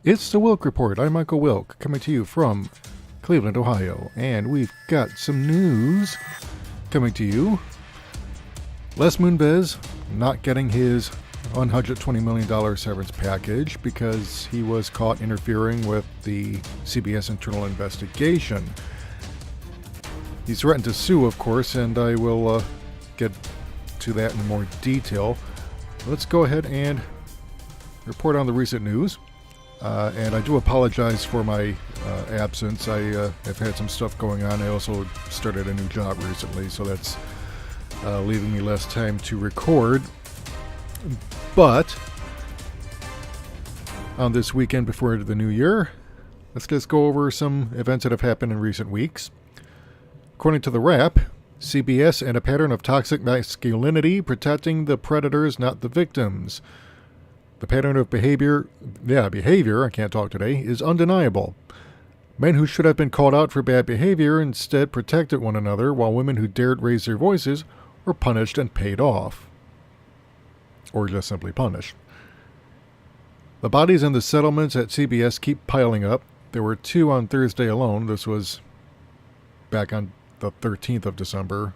It's the Wilk Report. I'm Michael Wilk, coming to you from Cleveland, Ohio. And we've got some news coming to you. Les Moonves not getting his $120 million severance package because he was caught interfering with the CBS internal investigation. He's threatened to sue, of course, and I will get to that in more detail. Let's go ahead and report on the recent news. And I do apologize for my absence. I have had some stuff going on. I also started a new job recently, so that's leaving me less time to record. But on this weekend before the new year, let's just go over some events that have happened in recent weeks. According to the Wrap, CBS and a pattern of toxic masculinity, protecting the predators, not the victims. The pattern of behavior, I can't talk today, is undeniable. Men who should have been called out for bad behavior instead protected one another, while women who dared raise their voices were punished and paid off. Or just simply punished. The bodies in the settlements at CBS keep piling up. There were 2 on Thursday alone. This was back on the 13th of December.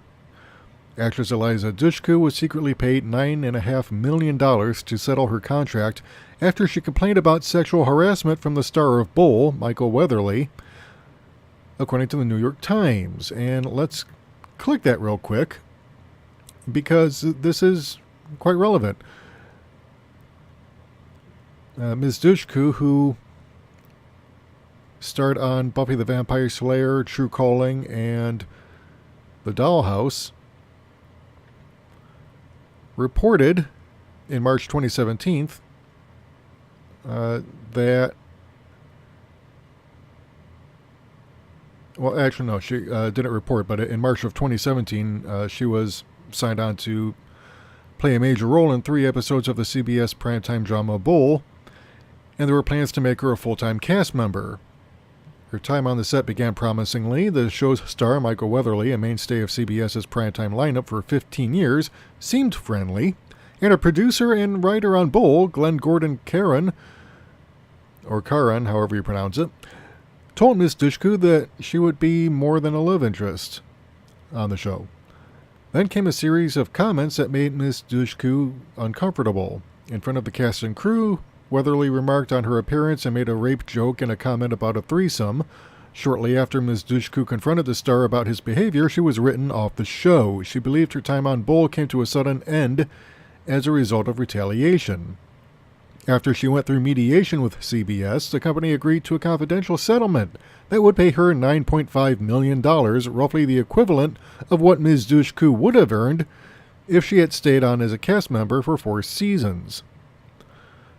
Actress Eliza Dushku was secretly paid $9.5 million to settle her contract after she complained about sexual harassment from the star of Bull, Michael Weatherly, according to the New York Times. And let's click that real quick, because this is quite relevant. Ms. Dushku, who starred on Buffy the Vampire Slayer, True Calling, and The Dollhouse, reported in March 2017 that, well, actually, no, she didn't report, but in March of 2017, she was signed on to play a major role in 3 episodes of the CBS primetime drama Bull, and there were plans to make her a full-time cast member. Her time on the set began promisingly. The show's star, Michael Weatherly, a mainstay of CBS's primetime lineup for 15 years, seemed friendly, and a producer and writer on Bull, Glenn Gordon Caron, or Caron, however you pronounce it, told Ms. Dushku that she would be more than a love interest on the show. Then came a series of comments that made Ms. Dushku uncomfortable. In front of the cast and crew, Weatherly remarked on her appearance and made a rape joke and a comment about a threesome. Shortly after Ms. Dushku confronted the star about his behavior, she was written off the show. She believed her time on Bull came to a sudden end as a result of retaliation. After she went through mediation with CBS, the company agreed to a confidential settlement that would pay her $9.5 million, roughly the equivalent of what Ms. Dushku would have earned if she had stayed on as a cast member for 4 seasons.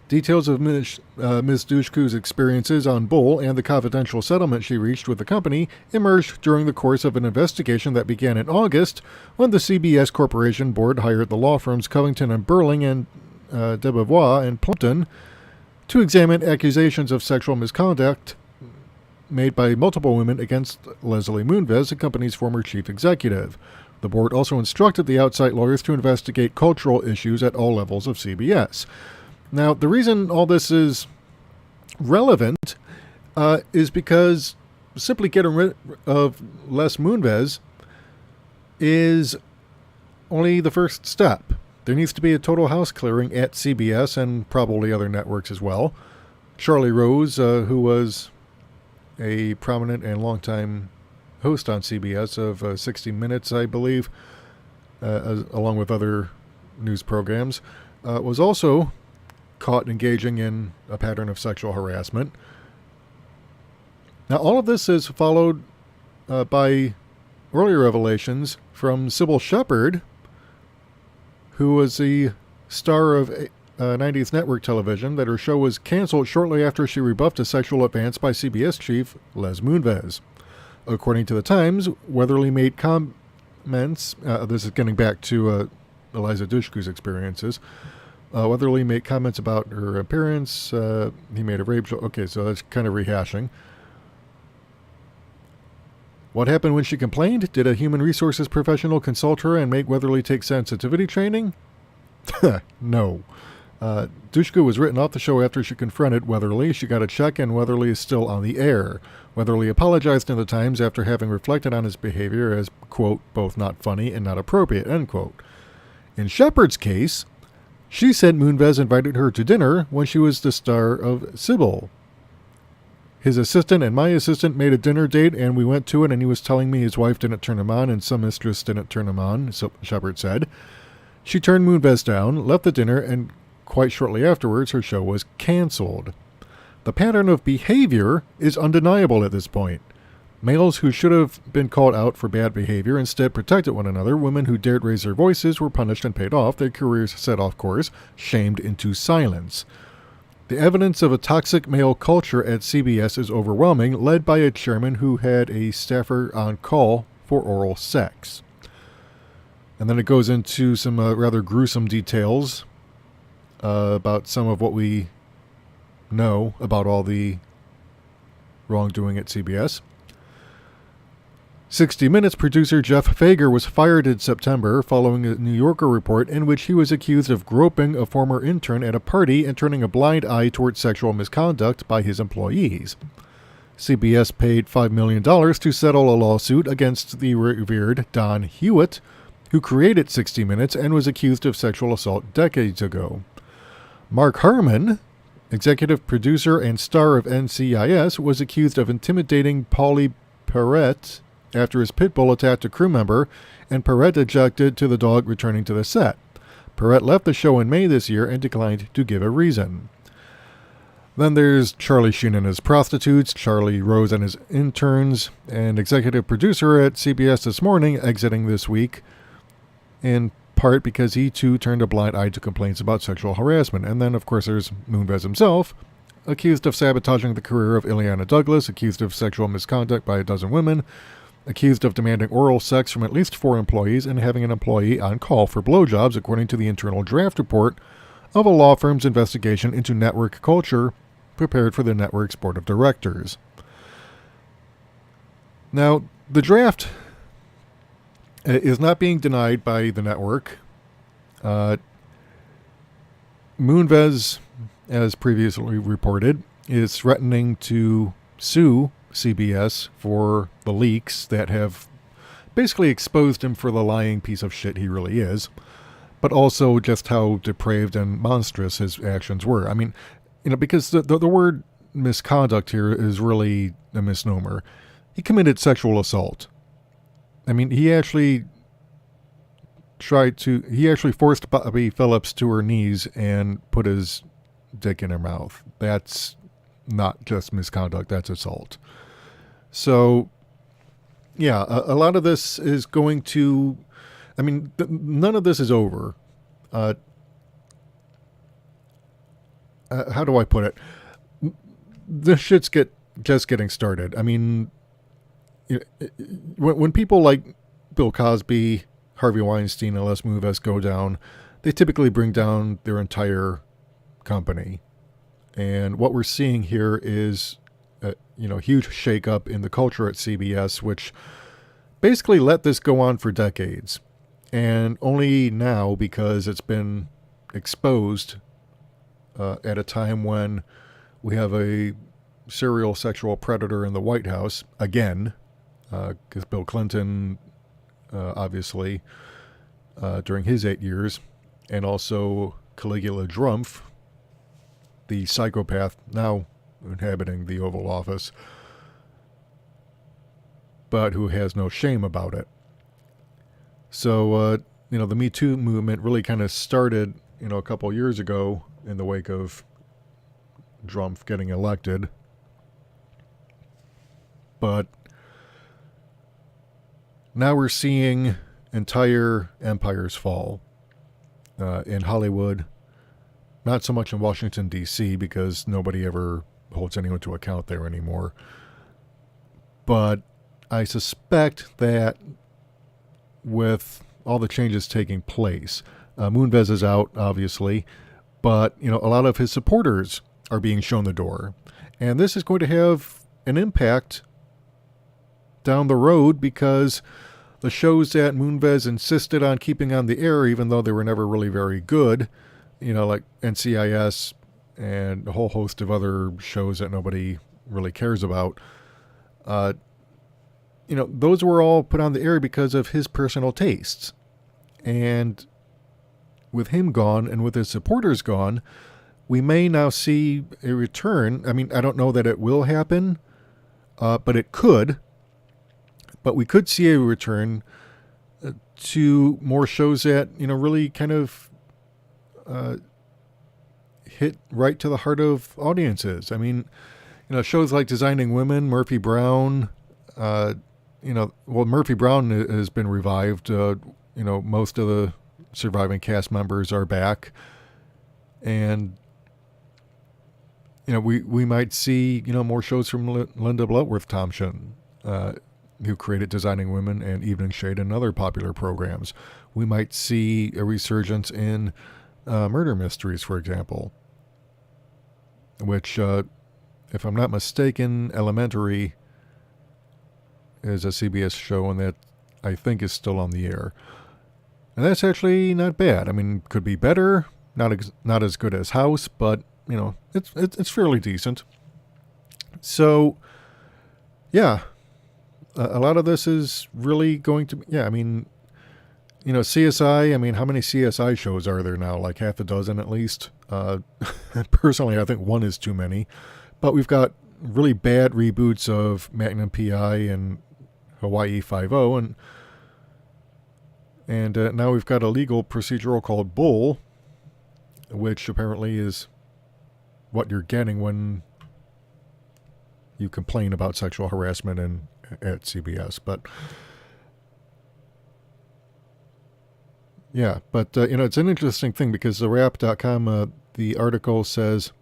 Details of Ms. Dushku's experiences on Bull and the confidential settlement she reached with the company emerged during the course of an investigation that began in August when the CBS Corporation Board hired the law firms Covington and Burling and Debevoise and Plumpton to examine accusations of sexual misconduct made by multiple women against Leslie Moonves, the company's former chief executive. The board also instructed the outside lawyers to investigate cultural issues at all levels of CBS. Now, the reason all this is relevant is because simply getting rid of Les Moonves is only the first step. There needs to be a total house clearing at CBS and probably other networks as well. Charlie Rose, who was a prominent and longtime host on CBS of 60 Minutes, I believe, along with other news programs, was also caught engaging in a pattern of sexual harassment. Now, all of this is followed by earlier revelations from Sybil Shepherd, who was the star of 90s network television, that her show was canceled shortly after she rebuffed a sexual advance by CBS chief Les Moonves. According to the Times, Weatherly made comments, this is getting back to Eliza Dushku's experiences, Weatherly made comments about her appearance. He made a rape joke. Okay, so that's kind of rehashing. What happened when she complained? Did a human resources professional consult her and make Weatherly take sensitivity training? No. Dushku was written off the show after she confronted Weatherly. She got a check, and Weatherly is still on the air. Weatherly apologized in the Times after having reflected on his behavior as, quote, both not funny and not appropriate, end quote. In Shepard's case, she said Moonves invited her to dinner when she was the star of Sybil. His assistant and my assistant made a dinner date, and we went to it, and he was telling me his wife didn't turn him on and some mistress didn't turn him on, so Shepard said. She turned Moonves down, left the dinner, and quite shortly afterwards her show was canceled. The pattern of behavior is undeniable at this point. Males who should have been called out for bad behavior instead protected one another. Women who dared raise their voices were punished and paid off, their careers set off course, shamed into silence. The evidence of a toxic male culture at CBS is overwhelming, led by a chairman who had a staffer on call for oral sex. And then it goes into some rather gruesome details about some of what we know about all the wrongdoing at CBS. 60 Minutes producer Jeff Fager was fired in September following a New Yorker report in which he was accused of groping a former intern at a party and turning a blind eye toward sexual misconduct by his employees. CBS paid $5 million to settle a lawsuit against the revered Don Hewitt, who created 60 Minutes and was accused of sexual assault decades ago. Mark Harmon, executive producer and star of NCIS, was accused of intimidating Paulie Perrette after his pit bull attacked a crew member, and Perrette objected to the dog returning to the set. Perrette left the show in May this year and declined to give a reason. Then there's Charlie Sheen and his prostitutes, Charlie Rose and his interns, and executive producer at CBS This Morning exiting this week, in part because he too turned a blind eye to complaints about sexual harassment. And then, of course, there's Moonves himself, accused of sabotaging the career of Ileana Douglas, accused of sexual misconduct by a dozen women, accused of demanding oral sex from at least 4 employees, and having an employee on call for blowjobs, according to the internal draft report of a law firm's investigation into network culture prepared for the network's board of directors. Now, the draft is not being denied by the network. Moonves, as previously reported, is threatening to sue CBS for the leaks that have basically exposed him for the lying piece of shit he really is, but also just how depraved and monstrous his actions were. I mean, because the word misconduct here is really a misnomer. He committed sexual assault. I mean, he actually forced Bobby Phillips to her knees and put his dick in her mouth. That's not just misconduct, that's assault. So, yeah, a lot of this is going to, I mean, none of this is over. How do I put it? This shit's just getting started. I mean, when people like Bill Cosby, Harvey Weinstein, and Les Moonves go down, they typically bring down their entire company. And what we're seeing here is a huge shakeup in the culture at CBS, which basically let this go on for decades. And only now, because it's been exposed at a time when we have a serial sexual predator in the White House, again, because Bill Clinton, obviously, during his 8 years, and also Caligula Drumpf, the psychopath now inhabiting the Oval Office, but who has no shame about it. So, the Me Too movement really kind of started, a couple years ago in the wake of Drumpf getting elected. But now we're seeing entire empires fall in Hollywood. Not so much in Washington, D.C., because nobody ever holds anyone to account there anymore. But I suspect that with all the changes taking place, Moonves is out, obviously, but a lot of his supporters are being shown the door. And this is going to have an impact down the road, because the shows that Moonves insisted on keeping on the air, even though they were never really very good, like NCIS and a whole host of other shows that nobody really cares about. Those were all put on the air because of his personal tastes. And with him gone and with his supporters gone, we may now see a return. I mean, I don't know that it will happen, but it could. But we could see a return to more shows that, really kind of hit right to the heart of audiences. I mean, shows like Designing Women, Murphy Brown, Murphy Brown has been revived. Most of the surviving cast members are back. And, we might see, more shows from Linda Bloodworth Thompson, who created Designing Women and Evening Shade and other popular programs. We might see a resurgence in murder mysteries, for example, which, if I'm not mistaken, Elementary is a CBS show, and that I think is still on the air. And that's actually not bad. I mean, could be better, not as good as House, but it's fairly decent. So, yeah, a lot of this is really going to, CSI. I mean, how many CSI shows are there now? Like half a dozen at least. Personally, I think one is too many. But we've got really bad reboots of Magnum PI and Hawaii Five-0, and now we've got a legal procedural called Bull, which apparently is what you're getting when you complain about sexual harassment at CBS. But yeah, but it's an interesting thing because the Wrap.com, the article says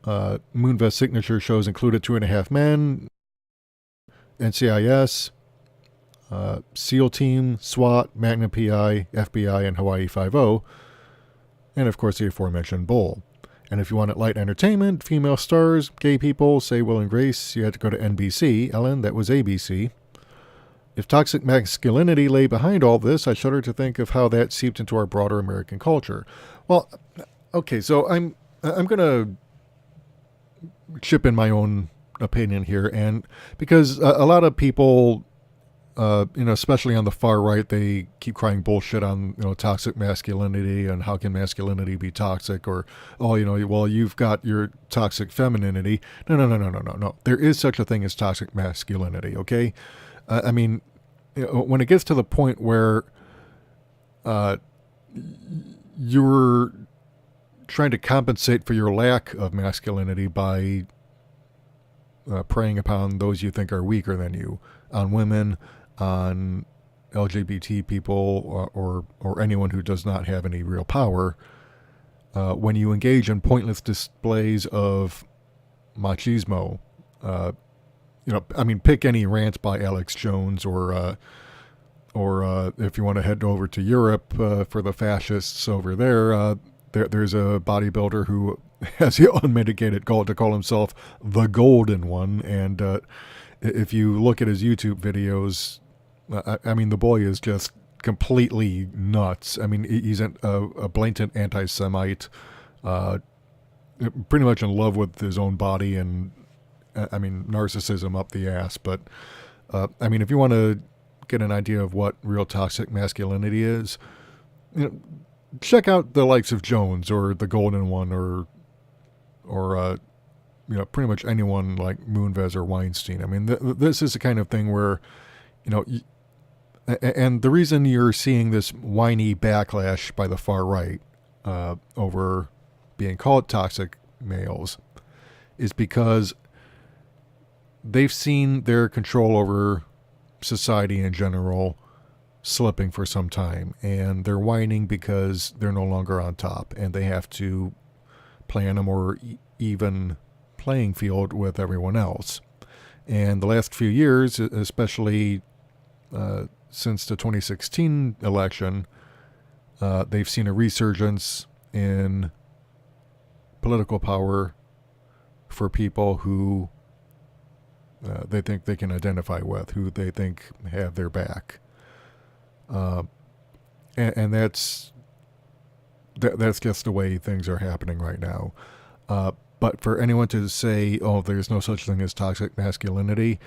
Moonves signature shows included 2.5 Men, NCIS, SEAL Team, SWAT, Magnum PI, FBI, and Hawaii Five-0, and of course the aforementioned Bull. And if you wanted light entertainment, female stars, gay people, say Will and Grace, you had to go to NBC. Ellen, that was ABC. If toxic masculinity lay behind all this, I shudder to think of how that seeped into our broader American culture. Well, okay, so I'm going to chip in my own opinion here, and because a lot of people, especially on the far right, they keep crying bullshit on toxic masculinity and how can masculinity be toxic, or well, you've got your toxic femininity. No. There is such a thing as toxic masculinity. Okay, I mean, when it gets to the point where you're trying to compensate for your lack of masculinity by preying upon those you think are weaker than you, on women, on LGBT people, or anyone who does not have any real power, when you engage in pointless displays of machismo, pick any rant by Alex Jones, or if you want to head over to Europe for the fascists over there, there's a bodybuilder who has the unmitigated goal to call himself the Golden One, and if you look at his YouTube videos, the boy is just completely nuts. I mean, he's a blatant anti-Semite, pretty much in love with his own body, and narcissism up the ass. But if you want to get an idea of what real toxic masculinity is, check out the likes of Jones or the Golden One, or pretty much anyone like Moonves or Weinstein. I mean, this is the kind of thing where, and the reason you're seeing this whiny backlash by the far right over being called toxic males is because they've seen their control over society in general slipping for some time, and they're whining because they're no longer on top, and they have to play on a more even playing field with everyone else. And the last few years, especially since the 2016 election, they've seen a resurgence in political power for people who they think they can identify with, who they think have their back. And that's that's just the way things are happening right now. But for anyone to say, oh, there's no such thing as toxic masculinity,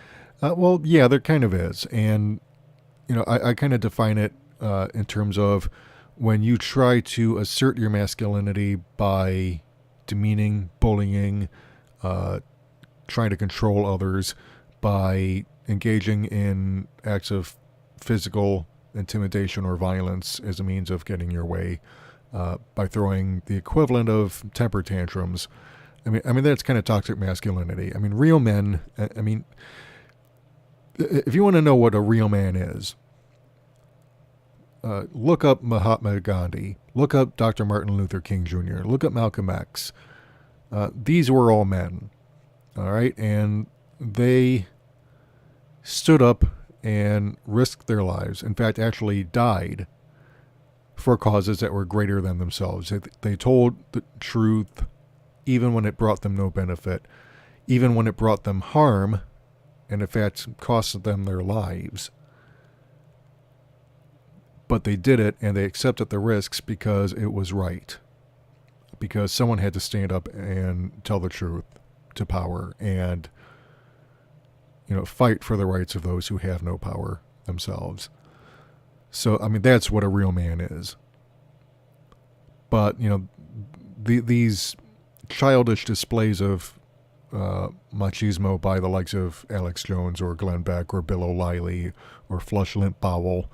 well, yeah, there kind of is. And, I kind of define it in terms of when you try to assert your masculinity by demeaning, bullying, trying to control others, by engaging in acts of physical intimidation or violence as a means of getting your way, by throwing the equivalent of temper tantrums. I mean that's kind of toxic masculinity. I mean, real men. I mean, if you want to know what a real man is, look up Mahatma Gandhi. Look up Dr. Martin Luther King Jr. Look up Malcolm X. These were all men, all right, and they stood up and risked their lives. In fact, actually died for causes that were greater than themselves. They told the truth even when it brought them no benefit, even when it brought them harm, and in fact cost them their lives. But they did it, and they accepted the risks because it was right. Because someone had to stand up and tell the truth to power and, fight for the rights of those who have no power themselves. So, I mean, that's what a real man is. But, these childish displays of machismo by the likes of Alex Jones or Glenn Beck or Bill O'Reilly or Flush Limp Bowell,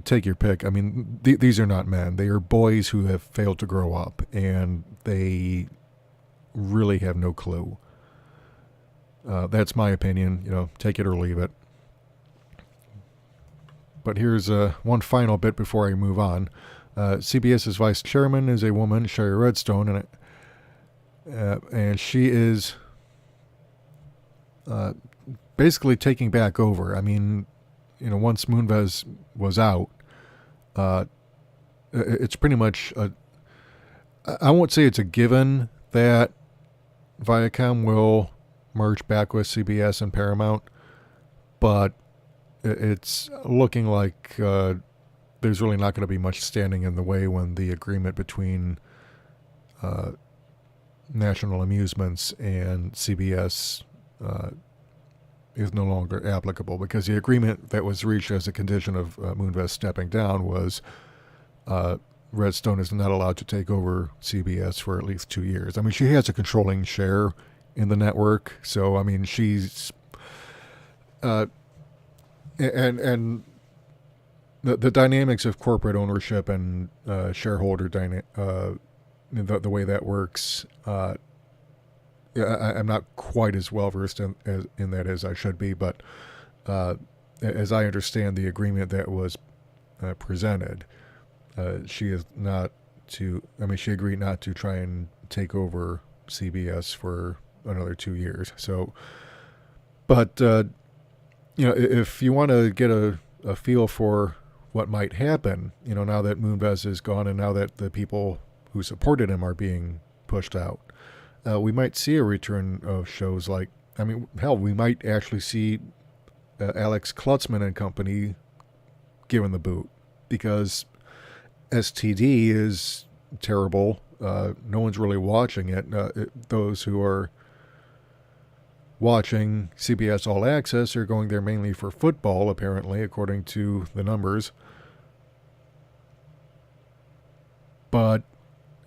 take your pick. I mean, these are not men. They are boys who have failed to grow up, and they really have no clue. That's my opinion. Take it or leave it. But here's one final bit before I move on. CBS's vice chairman is a woman, Sherry Redstone, and she is basically taking back over. I mean, once Moonves was out, it's pretty much I won't say it's a given that Viacom will merge back with CBS and Paramount, but it's looking like there's really not going to be much standing in the way when the agreement between National Amusements and CBS is no longer applicable, because the agreement that was reached as a condition of Moonves stepping down was Redstone is not allowed to take over CBS for at least 2 years. I mean, she has a controlling share in the network, so I mean, she's and the dynamics of corporate ownership and shareholder the way that works. I'm not quite as well versed in that as I should be, but as I understand the agreement that was presented, she is not to. I mean, she agreed not to try and take over CBS for another 2 years. So, but if you want to get a feel for what might happen, now that Moonves is gone and now that the people who supported him are being pushed out, we might see a return of shows like, I mean, hell, we might actually see Alex Klutzman and company given the boot, because STD is terrible. No one's really watching it. Those who are watching CBS All Access are going there mainly for football, apparently, according to the numbers. But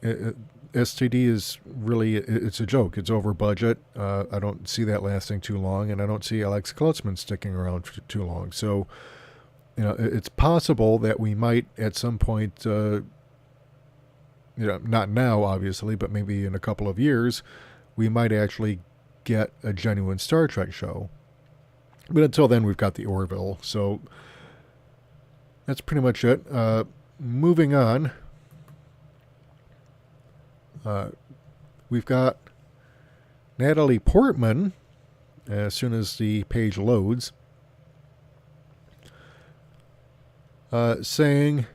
STD is really, it's a joke. It's over budget. I don't see that lasting too long, and I don't see Alex Klutzman sticking around for too long. So, it's possible that we might at some point, not now, obviously, but maybe in a couple of years, we might actually get a genuine Star Trek show. But until then, we've got the Orville. So that's pretty much it. Moving on. We've got Natalie Portman, as soon as the page loads, saying,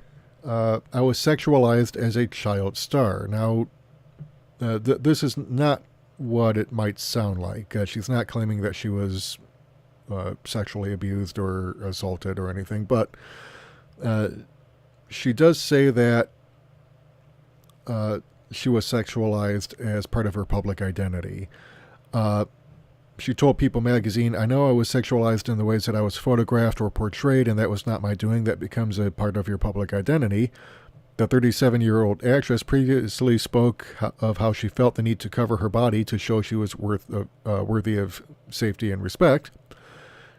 I was sexualized as a child star. Now, this is not what it might sound like. She's not claiming that she was sexually abused or assaulted or anything, but she does say that she was sexualized as part of her public identity. She told People magazine, "I know I was sexualized in the ways that I was photographed or portrayed, and that was not my doing. That becomes a part of your public identity." The 37-year-old actress previously spoke of how she felt the need to cover her body to show she was worthy of safety and respect.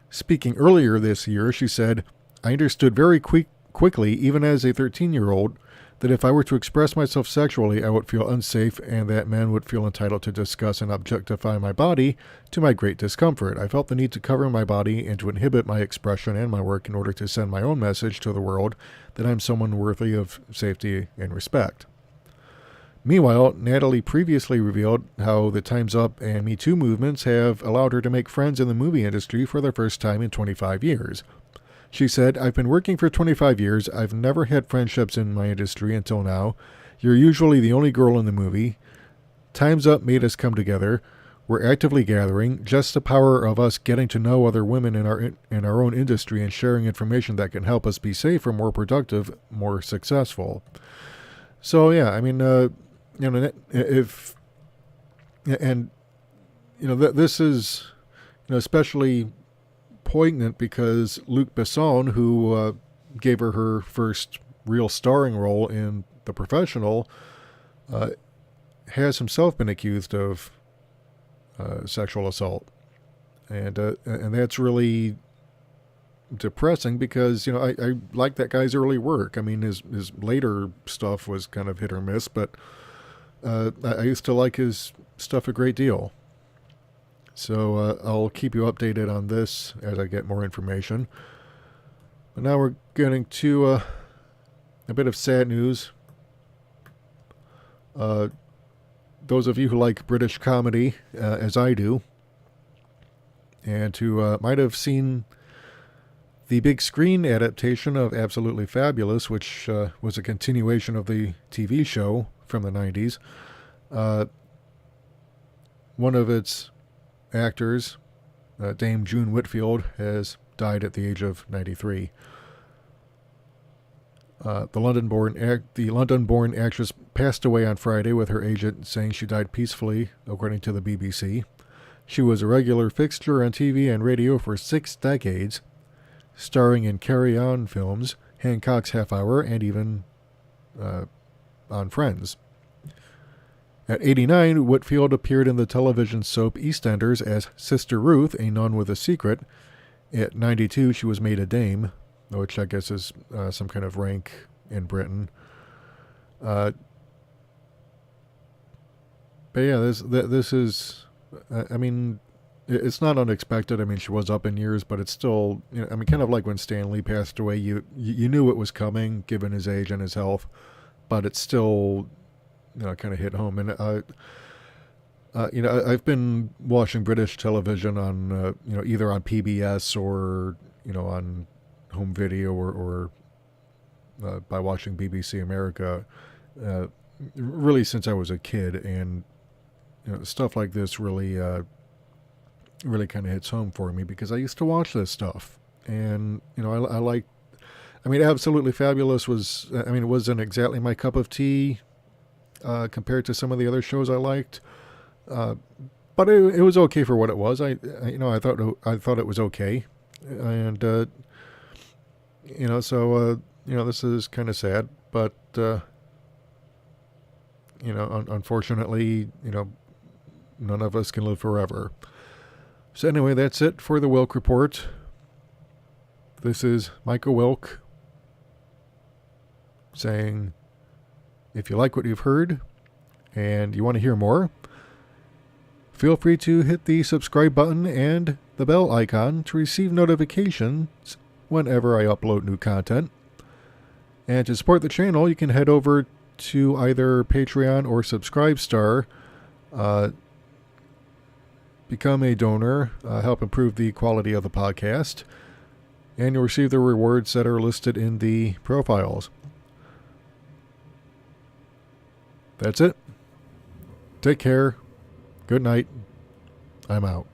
Speaking earlier this year, she said, "I understood very quickly, even as a 13-year-old, that if I were to express myself sexually, I would feel unsafe and that men would feel entitled to discuss and objectify my body to my great discomfort. I felt the need to cover my body and to inhibit my expression and my work in order to send my own message to the world that I'm someone worthy of safety and respect." Meanwhile, Natalie previously revealed how the Time's Up and Me Too movements have allowed her to make friends in the movie industry for the first time in 25 years. She said, "I've been working for 25 years. I've never had friendships in my industry until now. You're usually the only girl in the movie. Time's Up made us come together. We're actively gathering. Just the power of us getting to know other women in our own industry and sharing information that can help us be safer, more productive, more successful." So yeah, I mean, this is, especially poignant because Luc Besson, who gave her first real starring role in The Professional, has himself been accused of sexual assault, and that's really depressing because I like that guy's early work. I mean, his later stuff was kind of hit or miss, but I used to like his stuff a great deal. So I'll keep you updated on this as I get more information. But now we're getting to a bit of sad news. Those of you who like British comedy, as I do, and who might have seen the big screen adaptation of Absolutely Fabulous, which was a continuation of the TV show from the 90s, one of its actors, Dame June Whitfield, has died at the age of 93. The London-born actress passed away on Friday, with her agent saying she died peacefully, according to the BBC. She was a regular fixture on TV and radio for 6 decades, starring in Carry On films, Hancock's Half Hour, and even on Friends. At 89, Whitfield appeared in the television soap EastEnders as Sister Ruth, a nun with a secret. At 92, she was made a dame, which I guess is some kind of rank in Britain. But yeah, this is, I mean, it's not unexpected. I mean, she was up in years, but it's still, kind of like when Stan Lee passed away, you knew it was coming, given his age and his health, but it's still, kind of hit home. And I've been watching British television on, either on PBS or, on home video or by watching BBC America, really since I was a kid. And, stuff like this really kind of hits home for me because I used to watch this stuff. And, I like, Absolutely Fabulous was, it wasn't exactly my cup of tea compared to some of the other shows I liked. But it was okay for what it was. I thought it was okay. And, this is kind of sad, but, unfortunately, none of us can live forever. So anyway, that's it for the Wilk Report. This is Michael Wilk saying, if you like what you've heard and you want to hear more, feel free to hit the subscribe button and the bell icon to receive notifications whenever I upload new content. And to support the channel, you can head over to either Patreon or Subscribestar. Become a donor, help improve the quality of the podcast, and you'll receive the rewards that are listed in the profiles. That's it. Take care. Good night. I'm out.